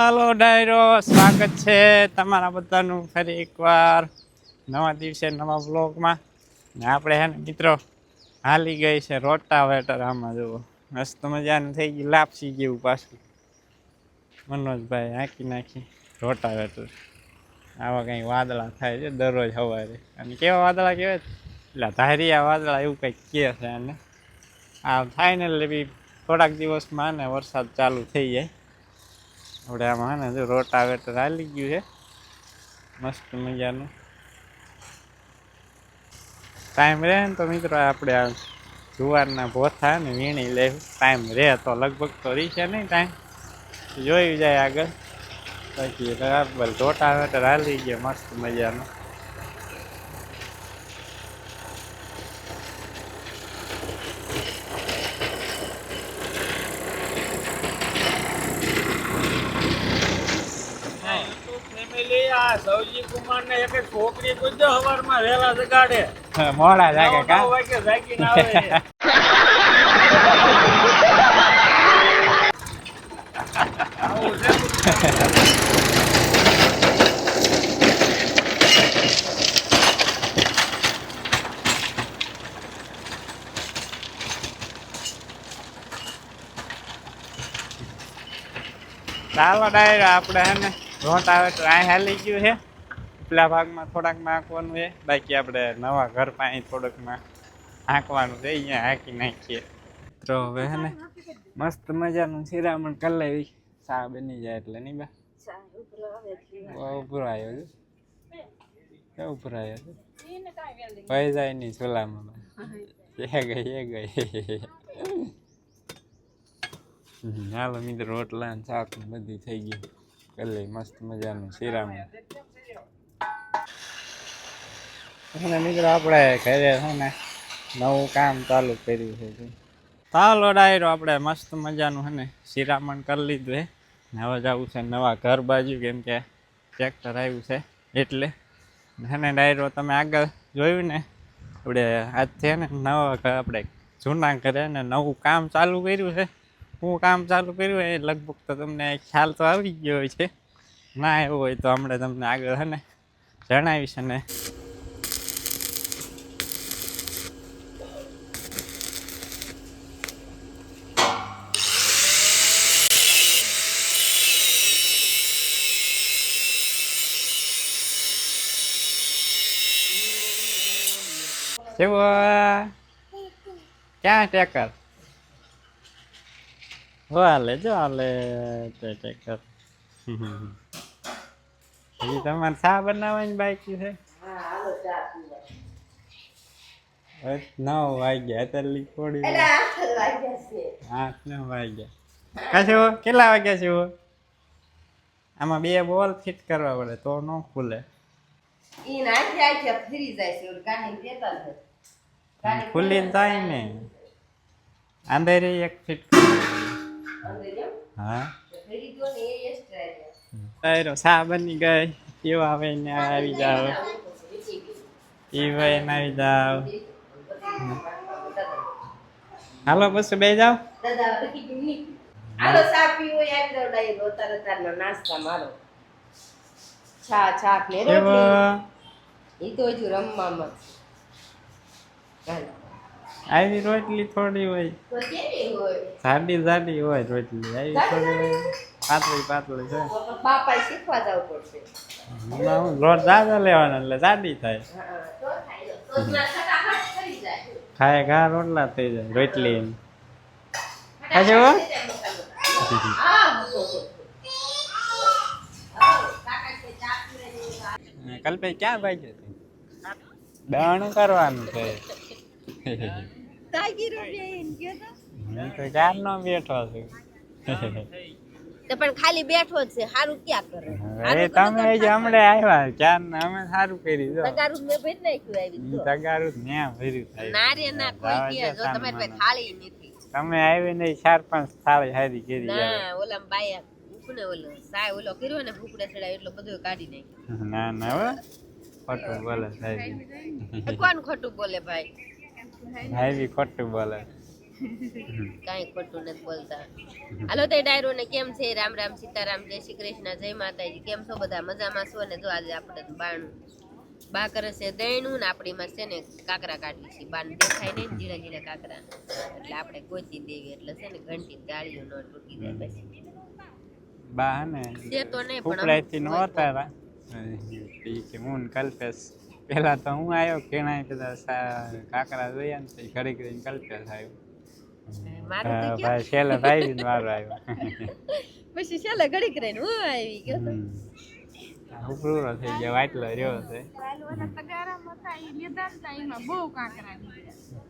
હાલો ડાયરો, સ્વાગત છે તમારા બધાનું ફરી એકવાર નવા દિવસે નવા બ્લોગમાં. ને આપણે હે ને મિત્રો હાલી ગઈ છે રોટાવેટર. આમાં જુઓ મસ્ત મજાનું થઈ ગયું, લાપસી જેવું પાછું. મનોજભાઈ હાંકી નાખી રોટાવેટર. આવા કંઈક વાદળા થાય છે દરરોજ સવારે. અને કેવા વાદળા કહેવાય? એટલે ધારિયા વાદળા એવું કંઈક કહે છે. અને આ ફાઇનલી બી થોડાક દિવસમાં ને વરસાદ ચાલુ થઈ જાય. આપણે આમાં ને જો રોટાવેટર હાલી ગયું છે મસ્ત મજાનું. ટાઈમ રહે ને તો મિત્રો આપણે આ જુવારના ભોથા ને વીણી લેવું. ટાઈમ રહે તો લગભગ તો રહેશે નહીં ટાઈમ, જોઈ જાય આગળ. બાકી બરાબર રોટાવેટર હાલી ગયો મસ્ત મજાનું. સૌજી કુમાર ને એક છોકરી પૂછજો સવારમાં વહેલા જગાડે. મોડા જાગે કા વાગે જાગીને આવે. આવું છે. ચાલો ડાયરો, આપણે હે ને રોટાવેટર અહીં હાલી ગયું છે. ઉપલા ભાગમાં થોડાક નાખવાનું છે, બાકી આપણે નવા ઘર પાસે થોડુંકમાં હાંકવાનું છે, અહીંયા હાંકી નાખીએ. તો હવે હે ને મસ્ત મજાનું શિરામણ કરી લેવી. ચા બની જાય એટલે નહીં બા ઉભરાયો છે, ઉભરાયો છે ભાઈ જાય નહીં ચૂલામાં. એ ગઈ હાલો મિત્રો, રોટલા ને શાક ને બધી થઈ ગયું. કરી લઈ મસ્ત મજાનું શિરામણ. અને મિત્રો આપણે ઘરે છે ને નવું કામ ચાલુ કર્યું છે. ચાલો ડાયરો, આપણે મસ્ત મજાનું છે ને શિરામણ કરી લીધું છે. હવે જવું છે નવા ઘર બાજુ, કેમ કે ટ્રેક્ટર આવ્યું છે એટલે. હે ને ડાયરો, તમે આગળ જોયું ને આપણે આજથી ને નવા ઘર, આપણે જૂના ઘરે ને નવું કામ ચાલુ કર્યું છે. હું કામ ચાલુ કર્યું એ લગભગ તો તમને ખ્યાલ તો આવી ગયો હોય છે. ના એવું હોય તો હમણાં તમને આગળ છે ને જણાવીશ. ને ક્યાં ટેકર હાલે? જો હાલે ટેકર. હજી તમારે ચા બનાવવાની બાકી છે? 9 વાગ્યા અત્યારે થોડી 8-9 વાગ્યા. કશું કેટલા વાગ્યા છે? આમાં 2 બોલ ફિટ કરવા પડે તો ન ખુલે. ખુલી જાય ને અંદરી એક ફિટ. હા સા બની ગઈ. કેવા આવે ને આવી જાવ, એ ભાઈ ને આવી જાવ. હાલો બસ બે જાવ. હાલો સા પીવો આવી દો ડાઈ રોતારતાનો નાસ્તા મારો. છા છાક ને રોટલી. ઈ તો હજુ રમવામાં. આવી રોટલી થોડી હોય, તો કેવી હોય? જાડી જાડી હોય રોટલી. આવી થોડી હોય પાતળી પાતળી છે. બાપા શીખવા જવું પડશે. રોજ જાજા લેવાના એટલે જાડી થાય. તો થાય તો ફટાફટ થઈ જાય. ખાય ઘા રોટલા થઈ જાય રોટલી. હજુ કલ્પે ક્યાં ભાઈ દાણું કરવાનું છે? તો ચાર નો બેઠો છું. પણ ખાલી બેઠો જ છે, સારું ક્યાં કરે? અરે તમે હમણે આવ્યા ચાર ને અમે સારું કરી દો. તગારું મેં ભરી નાખ્યું આવી તો. તગારું ન્યા ભર્યું થાય. ના રે ના, કોઈ કે જો તમારી પાસે થાળી નથી. તમે આવી નહીં 4-5 થાળી હારી કરી. ના ઓલા બાયા ઉપને ઓલો સાય ઓલો કર્યો ને ભૂકડે ચડાય એટલો બધું કાઢી નાખ્યું. ના ના હો ખોટું બોલે સાહેબ. કોણ ખોટું બોલે ભાઈ? ભાઈ ખોટું બોલે. કાંઈ ખોટું નથી બોલતા. હાલો તો ડાયરો ને કેમ છે? રામ રામ સીતારામ, જય શ્રી કૃષ્ણ, જય માતાજી. કેમ છો બધા? મજામાં છો ને? જો આજે આપણે બાણું બા કરે છે દહીંનું ને આપણીમાં છે ને કાકરા કાઢવી છે. બાને દેખાય નહીં ને જીરા જીરા કાકરા, એટલે આપણે ગોતી દેવી, એટલે છે ને ઘંટી દાળીઓ ન તૂટી જાય. પછી બા ને છે તો નહીં પણ ઉપડાઈથી નહોતા રા કે હું ને કલ્પેશ પેલા તો હું આવ્યો કેણાય બધા કાકરા જોયા ને પછી ઘડી ઘડી કલ્પેશ આવ્યો. મારું તો ક્યાં? ભાઈ છેલ્લે ભાઈ જ મારો આવ્યો. પછી છેલ્લે ઘડીક રહીને હું આવી ગયો તો. ઉપરૂરો થઈ ગયો, વાટલો રહ્યો છે.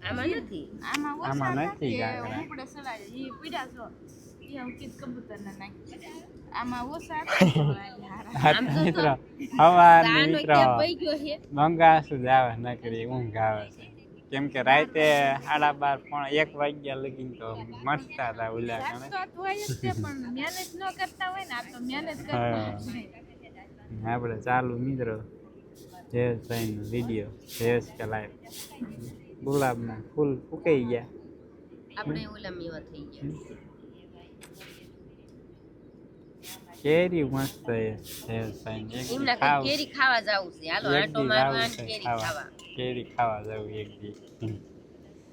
આમાં નથી. આમાં નથી કાકરા. મિત્રો હવાર મિત્રો મંગાસુ જ આવે નકરી ઊંઘ આવે છે. કેમ કે રાતે 12:30 વાગ્યા લગીને તો મસ્તા હતા ઉલ્યા કણે. આપણે ચાલુ મિત્રો જયેશભાઈનો વિડીયો જયેશ કે લાઈવ ગુલાબના ફૂલ ફૂકાઈ ગયા. આપણે ઓલામીવા થઈ ગયા. કેરી મસ્ત છે જયેશભાઈ એમના કઈ કેરી ખાવા જાવું છે. હાલો આટો મારવા ને કેરી ખાવા. કેરી ખાવા જવું એક દી.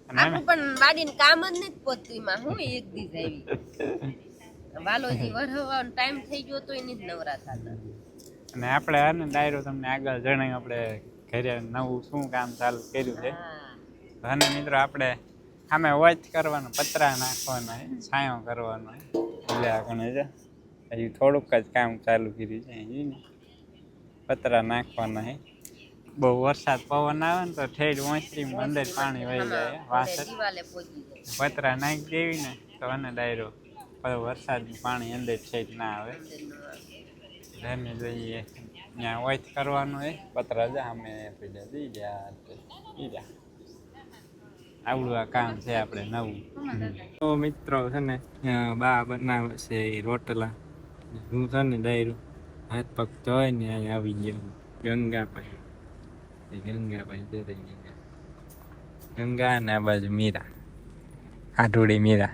આપણું પણ વાડીને કામ જ નથી પોતું એમાં હું એક દી આવી. વાલોજી વરહવાનો ટાઈમ થઈ ગયો તો એની જ નવરા થતા. અને આપણે આને ડાયરો તમને આગળ જણાવ્યું આપણે ઘરે નવું શું કામ ચાલુ કર્યું છે. અને મિત્રો આપણે આમે વોચ કરવાનો, પતરા નાખવાના, છાંયો કરવાનો એટલે આગળ છે. હજી થોડુંક જ કામ ચાલુ કર્યું છે. ને પતરા નાખવાના છે. બહુ વરસાદ પવન આવે ને તો ઠેઠ ઓસરીમાં અંદર પાણી વહી જાય વાસર. પતરા નાખી દેવી ને તો અને ડાયરો વરસાદનું પાણી અંદર ઠેઠ ના આવે. એને જોઈએ ત્યાં વોચ કરવાનું હોય પતરા જા અમે પેલા દઈ ગયા આવડું આ કામ છે આપણે નવું. તો મિત્રો છે ને બા બનાવે છે રોટલા. હું છે ને ડાયરું હાથ પગ ધોઈ ને અહીંયા આવી ગયો ગંગાભાઈ. ગંગા ને આ બાજુ મીરા, હાથોડી મીરા.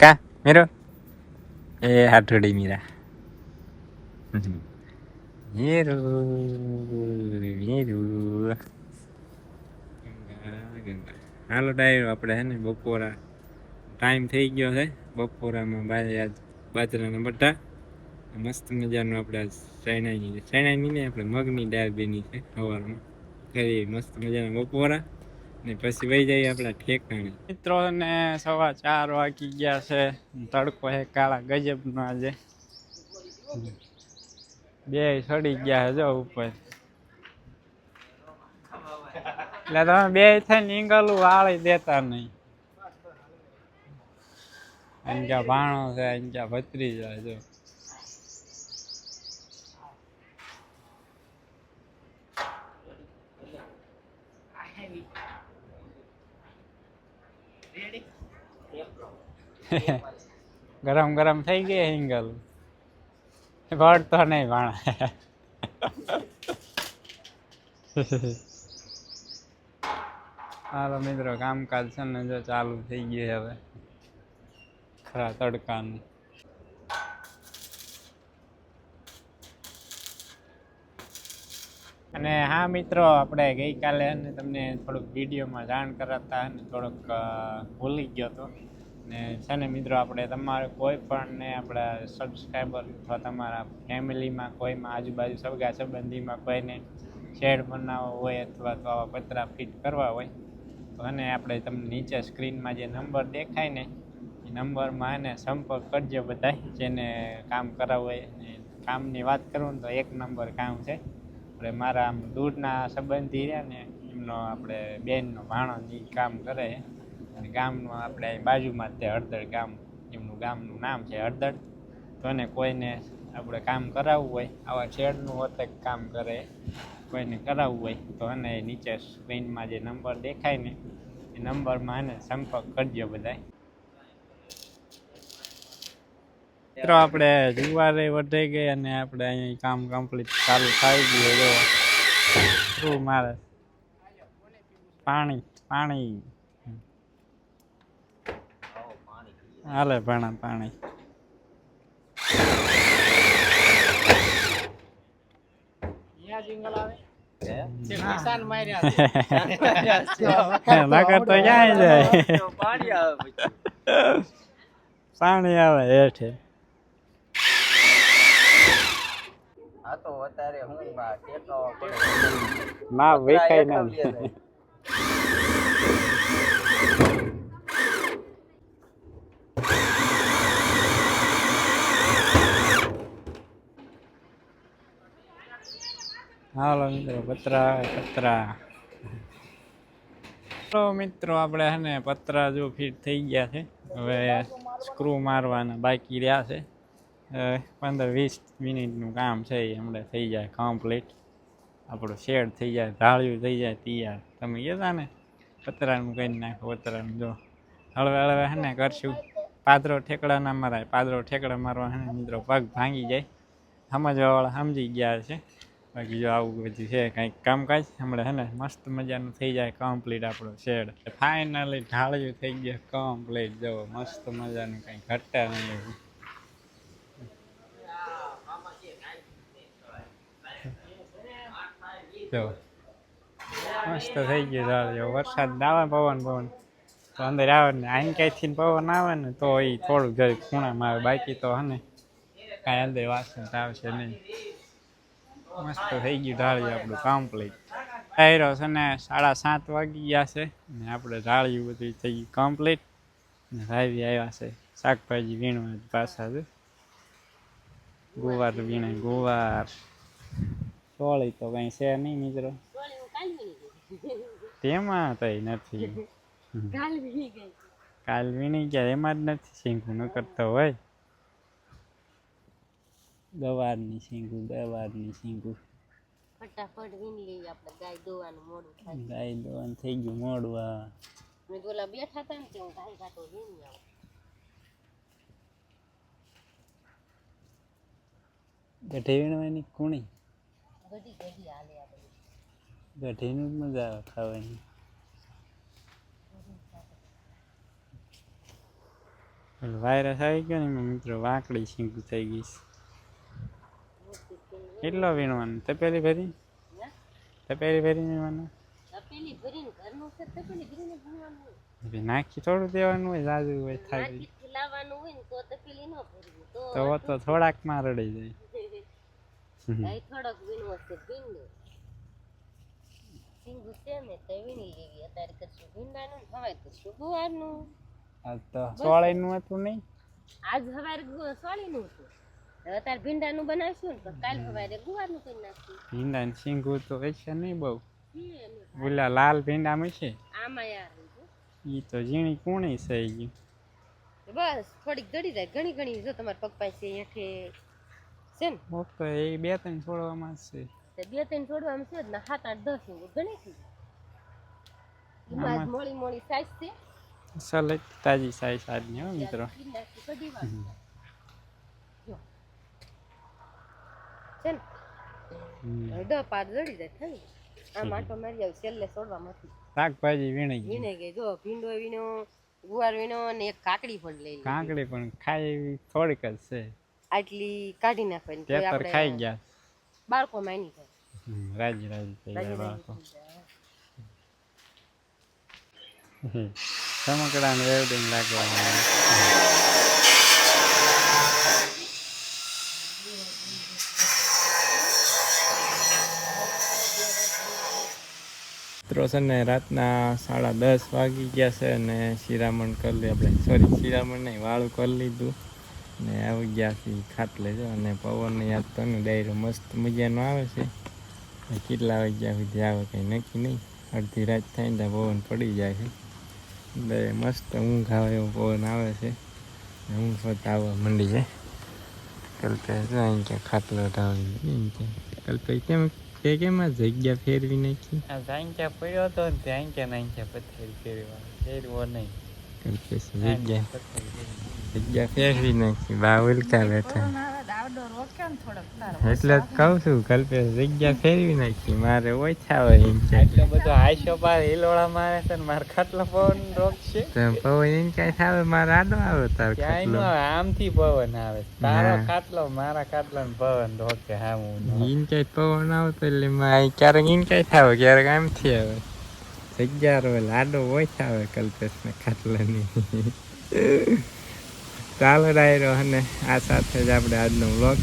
કા મીરો એ હાથોડી મીરા. મીરુ મીરુ હાલો ડાયરો આપણે હે ને બપોરા ટાઈમ થઈ ગયો છે. બપોરામાં બાજરાના બટા મસ્ત મજાનું આપણે શેણાની ને આપણે મગની દાળ બેની છે સવારમાં કરી મસ્ત મજાના બપોરા ને પછી વહી જઈએ આપણા ઠેકાણે. મિત્રો ને 4:15 વાગી ગયા છે. તડકો છે કાળા ગજબનો આજે. બે સડી ગયા છે જો ઉપર. એટલે તમે બે થઈને ઈંગલું વાળી દેતા નહીં. અંજા ભાણો છે, અંજા ભત્રી જાય જો. ગરમ ગરમ થઈ ગઈ હિંગલ ગળતો નહીં ભાણા. હાલો મિત્રો કામકાજ છે ને જો ચાલુ થઈ ગયું હવે ખરા તડકાનું. અને હા મિત્રો આપણે ગઈકાલે ને તમને થોડુંક વિડીયોમાં જાણ કરાતા ને થોડોક ભૂલી ગયો હતો ને છે ને મિત્રો આપણે તમારે કોઈ પણ ને આપણા સબસ્ક્રાઈબર અથવા તમારા ફેમિલીમાં કોઈમાં આજુબાજુ સગા સંબંધીમાં કોઈને શેડ બનાવવો હોય અથવા તો આવા પતરા ફિટ કરવા હોય તો અને આપણે તમને નીચે સ્ક્રીનમાં જે નંબર દેખાય ને એ નંબરમાં એને સંપર્ક કરજો બધાય જેને કામ કરાવવું હોય. કામની વાત કરું તો એક નંબર કામ છે. આપણે મારા આમ દૂરના સંબંધી રહ્યા ને એમનો આપણે બેનનો ભાણો એ કામ કરે અને ગામનું આપણે બાજુમાં જ તે હળદર ગામ એમનું ગામનું નામ છે હળદર. તો એને કોઈને આપણે કામ કરાવવું હોય આવા શેડનું હોતે કામ કરે કોઈને કરાવવું હોય તો એને નીચે સ્ક્રીનમાં જે નંબર દેખાય ને એ નંબરમાં એને સંપર્ક કરજો બધાય. મિત્રો આપણે જુવારે વઢાઈ ગઈ અને આપણે અહીંયા કામ કમ્પ્લીટ ચાલુ થઈ ગયું. જો શું મારે પાણી પાણી હાલે ભાણા પાણી. નકર તો ક્યાંય જાય. પાણી આવે હેઠે. ના વેકાય ના. હાલો મિત્રો પતરા તો મિત્રો આપણે હે ને પતરા જો ફિટ થઈ ગયા છે. હવે સ્ક્રૂ મારવાના બાકી રહ્યા છે. 15-20 મિનિટનું કામ છે એ હમણાં થઈ જાય કમ્પ્લીટ. આપણું શેડ થઈ જાય, ઢાળિયું થઈ જાય તૈયાર. તમે કહેતા ને પતરાનું કરી નાખો પતરાનું. જો હળવે હે ને કરશું. પાદરો ઠેકડા ના મરાય. પાદરો ઠેકડા મારવા હે ને મિત્રો પગ ભાંગી જાય. સમજવાવાળા સમજી ગયા છે. બાકી જો આવું બધું છે કંઈક કામકાજ હમણાં હે ને મસ્ત મજાનું થઈ જાય કમ્પ્લીટ આપણો શેડ. ફાઇનલી ઢાળિયું થઈ ગયા કમ્પ્લીટ. જો મસ્ત મજાનું કંઈ ઘટતા નહીં એવું. જો મસ્ત થઈ ગયું ઢાળિયું. વરસાદ આવે પવન તો અંદર આવે ને આઈન ક્યાંયથી પવન આવે ને તો એ થોડુંક જરી ખૂણામાં આવે. બાકી તો હે ને કાંઈ અંદર વાસણ આવશે નહીં. મસ્ત થઈ ગયું ઢાળિયું આપણું કમ્પ્લીટ. ટાયરો છે ને 7:30 વાગી ગયા છે ને આપણે ઢાળિયું બધું થઈ ગયું કમ્પ્લીટ. ને ભાઈ આવ્યા છે શાકભાજી વીણવા પાછા છે. ગુવાર વીણે ગુવાર. સોળી તો કંઈ છે નહીં મિત્રો. તેમાં તઈ નથી. કાલ વીણી ગયા એમાં જ નથી શીંગું ન કરતો હોય. ગવારની શીંગું ફટાફટ વીણી લઈએ આપણે. ગાય દોવાનું મોડું થાય. ગાય દોવાનું થઈ ગયું મોડું. આ મેં ઓલા બેઠા હતા ને તે હું ગાય કાઢો વીણી આવું. ગઢે વીણવાની કુણી. ગઢી હાલે આપણે. ગઢીનું જ મજા આવે ખાવાની. વાયરસ આવી ગયો ને એમાં મિત્રો વાંકડી શીંગું થઈ ગઈ. કેટલો વીણવાનું? તપેલી ભરી વીણવાનું. તપેલી ભરીને ઘરનું છે. તપેલી ભરીને વીણવાનું. નાખી થોડું દેવાનું હોય. જાજુ હોય થાય લાવવાનું હોય ને તો તપેલી ન ભરવી તો થોડાકમાં રડી જાય. થોડોક વીણવો છે. ભીંડો શીંગું છે ને તો વીણી લેવી. અત્યારે કરશું ભીંડાનું, હવારે કરશું ગુવારનું. આજ તો સોળીનું હતું નહીં. આજ હવારે સોળીનું હતું. અત્યારે ભીંડાનું બનાવશું ને કાલ સવારે ગુવારનું કરી નાખશું. ભીંડાનું શીંગું તો હશે નહીં બહુ. ઓલા લાલ ભીંડામાં છે આમાં યાર ઈ તો ઝીણી કુણી થઈ ગઈ. બસ થોડીક દડી જાય. ઘણી જો તમારા પગ પાસે હેઠે છે ને તો એ 2-3 છોડવામાં છે. 2-3 છોડવામાં છે જ ને 7-8-10 ઘણી થઈ જાય. મોળી સાઈઝ છે. સલે તાજી સાઈઝ આજની હો મિત્રો. છે ને 10-5 દડી જાય થઈ. આમ આટો મારી આવી છેલ્લે છોડવામાંથી. શાકભાજી વીણી ગઈ. જો ભીંડો વીણો, ગુવાર વીણો ને એક કાકડી પણ લઈ. કાકડી પણ ખાય એવી થોડીક જ છે. આટલી કાઢી નાખવાની. તે પર ખાઈ ગયા. બાળકો માની જાય. રાજી થઈ ગયા બાળકો. રમકડાનું વેલ્ડિંગ લાગવાનું. મિત્રો છે ને રાતના 10:30 વાગી ગયા છે અને શિરામણ કરી લે આપણે. શિરામણ નહીં, વાળું કરી લીધું ને આવી ગયા છે ખાટલે. જો અને પવનની યાદ તો ને ડાયરો મસ્ત મજાનો આવે છે. કેટલા વાગ્યા સુધી આવે કંઈ નક્કી નહીં. અડધી રાત થાય ને પવન પડી જાય છે. મસ્ત ઊંઘ આવે એવો પવન આવે છે. ઊંઘ ફરતા આવવા માંડી છે. કલ્પે અહીં ક્યાં ખાટલો ઢાળી કલ્પે કેમ જગ્યા ફેરવી નાખી. ત્યાં ક્યાં પડ્યો હતો ને ત્યાં ક્યાં પથ્થર ફેરવો નહીં. કલ્પે જગ્યા ફેરવી નાખી. બા ઉલકા બેઠા. આડો રોક્યો ને થોડોક તારો એટલે જ કહું છું કલ્પેશ જગ્યા ફેરવી નાખી મારે ઓછા હોય એમ છે એટલે બધો આયશો પાર હિલોળા મારે છે ને મારે ખાટલો પવન રોકશે પવન એને કઈ આવે મારે આડો આવે તાર ક્યાંય નો આવે આમથી પવન આવે તારો ખાટલો મારા ખાટલા ને પવન રોકે હા હું એને કઈ પવન આવતો એટલે ક્યારેક એને કઈ થાવ ક્યારેક આમથી આવે જગ્યા હોય લાડો ઓછા આવે કલ્પેશ ને ખાટલાની ચાલો ડાયરો અને આ સાથે જ આપણે આજનો વ્લોગ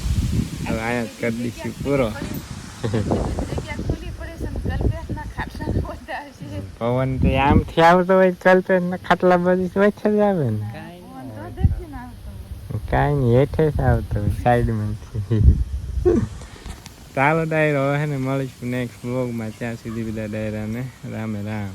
હવે અહીંયા જ કરી દઈશું પૂરો જગ્યા ખુલ્લી પડી છે ને કલ્પેશના ખાટલા બધા છે પવન તો આમથી આવતો હોય કલ્પેશ ના ખાટલા બધી ઓછા જ આવે ને તો દેખી ના આવતો કાંઈ નહીં હેઠે જ આવતો હોય સાઈડમાંથી ચાલો ડાયરો હવે ને મળીશું નેક્સ્ટ વ્લોગમાં ત્યાં સુધી બધા ડાયરાને રામે રામ